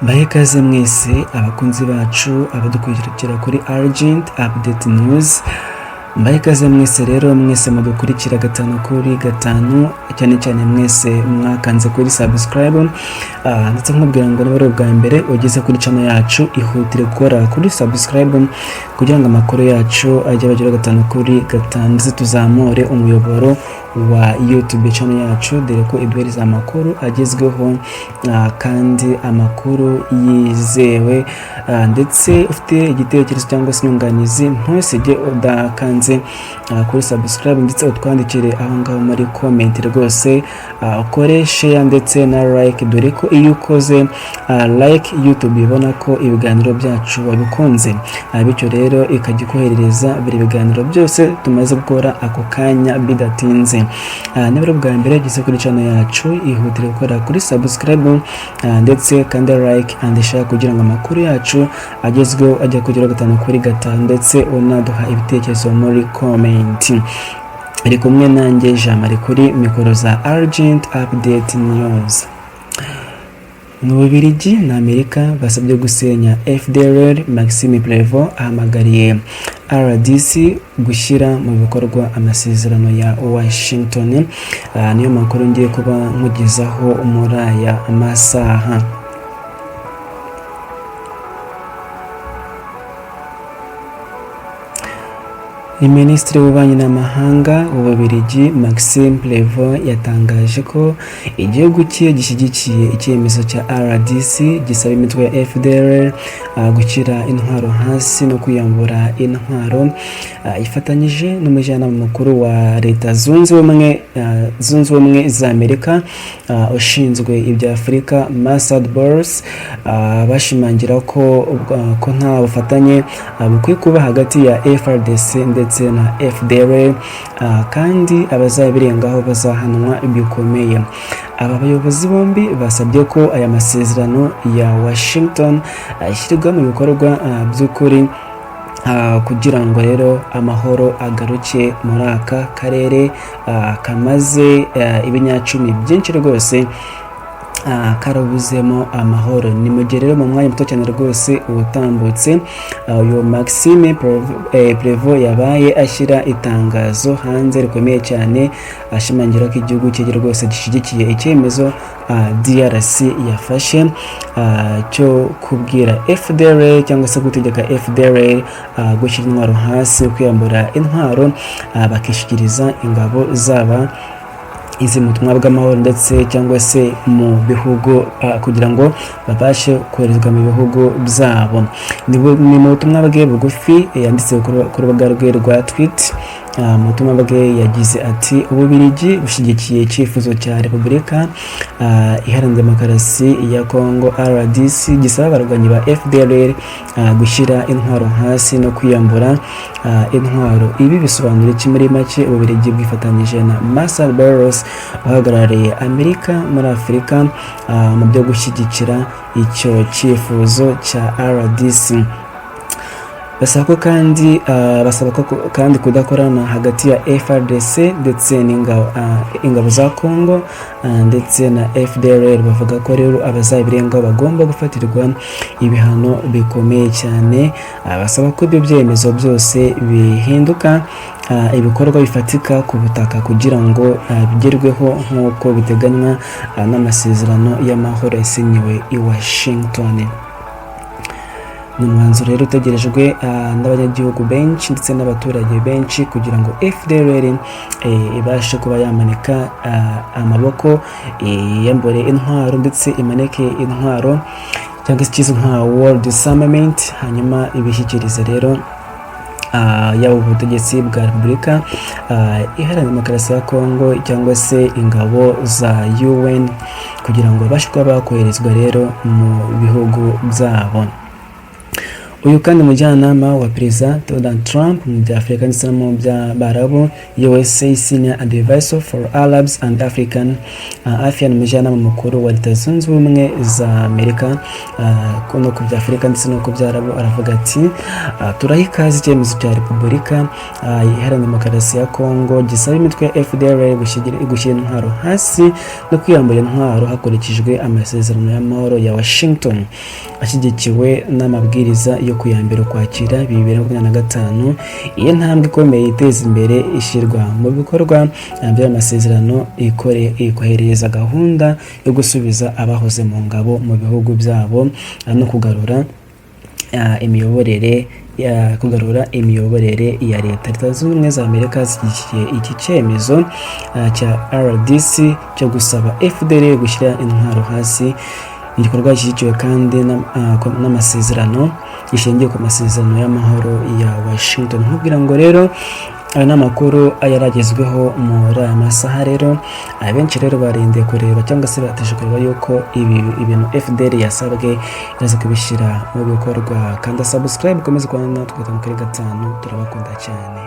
Mbahe ikaze mwese abakunzi bacu abadukurikira kuri Urgent Update News. Mbahe ikaze mwese rero mwese mudukurikira gatanu kuri gatanu, cyane cyane mwese mwakanze kuri subscribe, ndetse nkubwira ngo niba ari ubwa mbere ugeze kuri channel yacu ihutire gukora kuri subscribe kugira ngo amakuru yacu ajye bagera gatanu kuri gatanu, ndetse tuzamure umuyoboro wa YouTube channel yacu, dore ko iduhereza amakuru agezweho kandi amakuru yizewe, ndetse ufite igitekerezo cyangwa se inyunganizi ntusige udakanze kuri subscribe, ndetse utwandikire aho ngaho muri comment rwose, ukore share ndetse na like, dore ko iyo ukoze like YouTube ibona ko ibiganiro byacu wabikunze, bityo rero ikajya koherereza buri biganiro byose tumaze gukora ako kanya bidatinze. Niba ari ubwa mbere ugeze kuri channel yacu ihutire gukora kuri subscribe, ndetse kandi like and share kugira ngo amakuru yacu agezweho ajya kugera gatanu kuri gatanu, ndetse unaduha ibitekerezo muri comment. Ari kumwe nanjye Jean Marie kuri mikoro za Urgent Update News. Mu Bubiligi na Amerika basabye gusenya FDLR. Maxime Prévot ahamagariye RDC gushyira mu bikorwa amasezerano ya Washington. Niyo makuru ngiye kuba nkugezaho muri aya masaha. Minisitiri w'ububanyi n'amahanga w'Ububiligi Maxime Prévot yatangaje ko igihugu cye gishyigikiye icyemezo cya RDC gisaba imitwe ya FDLR gushyira intwaro hasi no kwiyambura intwaro, ifatanyije n'umujyanama mukuru wa Leta Zunze Ubumwe za Amerika ushinzwe ibya Afurika basabye, bashimangira ko nta bufatanye bukwiye kuba hagati ya RDC ndetse na FDLR, kandi abazabirengaho bazahanwa bikomeye. Aba bayobozi bombi basabye ko aya masezerano ya Washington ashyirwa mu bikorwa by'ukuri, kugira ngo rero amahoro agaruke muri aka karere kamaze ibinyacumi byinshi rwose karabuzemo amahoro. Ni mu gihe rero mu mwanya muto cyane rwose ubutambutse uyu Maxime Prévot yabaye ashyira itangazo hanze rikomeye cyane, ashimangira ko igihugu cye rwose gishyigikiye icyemezo DRC yafashe cyo kubwira FDLR cyangwa se gutegeka FDLR gushyira intwaro hasi, kwiyambura intwaro bakishyikiriza ingabo zaba izi mu butumwa bw'amahoro ndetse cyangwa se mu bihugu, kugira ngo babashe koherezwa mu bihugu byabo. Ni mu butumwa bwe bugufi yanditse ku rubuga rwe rwa Twitter. Mu butumwa bwe yagize ati: Ububiligi bushyigikiye icyifuzo cya Repubulika Iharanira Demokarasi ya Kongo RDC gisaba abarwanyi ba FDLR gushyira intwaro hasi no kwiyambura intwaro. Ibi bisobanura iki muri make? Ububiligi bwifatanyije na basabye uhagarariye Amerika muri Afurika mu byo gushyigikira icyo cyifuzo cya RDC. Basaba kandi kudakorana hagati ya FRDC ndetse n'ingabo za Kongo ndetse na FDLR. Bavuga ko rero abazabirengaho bagomba gufatirwa ibihano bikomeye cyane. Basaba ko ibyo byemezo byose bihinduka ibikorwa bifatika ku butaka kugira ngo bigerweho nk'uko biteganywa n'amasezerano y'amahoro yasinyiwe i Washington. Ni umwanzuro rero utegerejwe n'abanyagihugu benshi ndetse n'abaturage benshi kugira ngo FDLR ibashe kuba yamanika amaboko, yambure intwaro ndetse imaneke intwaro cyangwa se ikizwi nka World Summit, hanyuma ibishyikirize rero yaba ubutegetsi bwa Repubulika Iharanira Demokarasi ya Kongo cyangwa se ingabo za UN kugira ngo babashe kuba bakoherezwa rero mu bihugu byabo. uyu kandi umujyanama wa perezida Donald Trump mu bya Afurika ndetse no mu bya Barabu USA Senior Advisor for Arabs and African Affairs, umujyanama mukuru wa Leta Zunze Ubumwe za Amerika no ku bya Afurika ndetse no ku bya Arabu, aravuga ati turaha ikaze icyemezo cya Repubulika Iharanira Demokarasi ya Kongo gisaba imitwe ya FDLR gushyira intwaro hasi no kwiyambura intwaro hakurikijwe amasezerano y'amahoro ya Washington ashyigikiwe n'amabwiriza yo kuyambira Ukwakira 2025. Iyi ntambwe ikomeye iteza imbere ishyirwa mu bikorwa by'amasezerano ikohereza gahunda yo gusubiza abahoze mu ngabo mu bihugu byabo no kugarura imiyoborere ya Leta Zunze Ubumwe za Amerika zishyigikiye iki cyemezo cya RDC cyo gusaba FDLR gushyira intwaro hasi. Igikorwa gishyigikiwe kandi n'amasezerano gishingiye ku masezerano y'amahoro ya Washington. Nkubwira ngo rero aya ni amakuru yaragezweho muri aya masaha. Rero abenshi rero barindiriye kureba cyangwa se bateje kureba yuko ibintu FDL yasabwe iraza kubishyira mu bikorwa. Kanda subscribe, komeza kubana natwe kuri gatanu, turabakunda cyane.